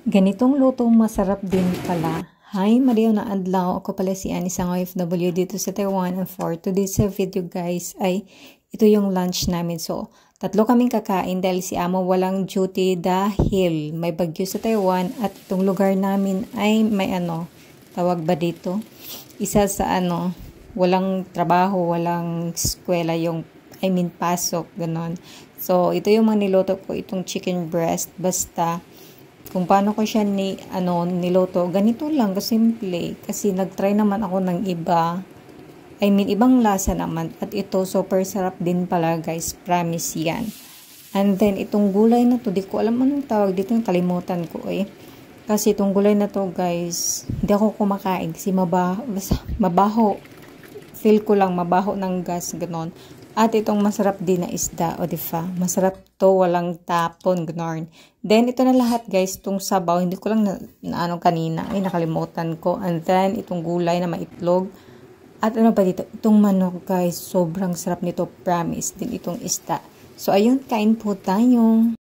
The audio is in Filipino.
Ganitong luto masarap din pala. Hi, Mario na adlaw. Ako pala si Annie, isang OFW dito sa Taiwan. And for today's video guys ay ito yung lunch namin. So, tatlo kaming kakain dahil si Amo walang duty dahil may bagyo sa Taiwan. At itong lugar namin ay may tawag ba dito? Isa sa walang trabaho, walang eskwela yung pasok, ganon. So, ito yung mga niloto ko, itong chicken breast. Basta kung paano ko siya niloto, ganito lang, kasimple. Kasi nagtry naman ako ng iba. Ibang lasa naman. At ito, super sarap din pala, guys. Promise yan. And then, itong gulay na to, di ko alam anong tawag dito, kalimutan ko Kasi itong gulay na to, guys, hindi ako kumakain kasi mabaho. Feel ko lang, mabaho ng gas, ganon. At itong masarap din na isda, o diba? Masarap to, walang tapon, gnorn. Then, ito na lahat, guys, itong sabaw, hindi ko lang kanina, nakalimutan ko. And then, itong gulay na maitlog. At ano pa dito, itong manok, guys, sobrang sarap nito, promise. Din itong isda. So, ayun, kain po tayo.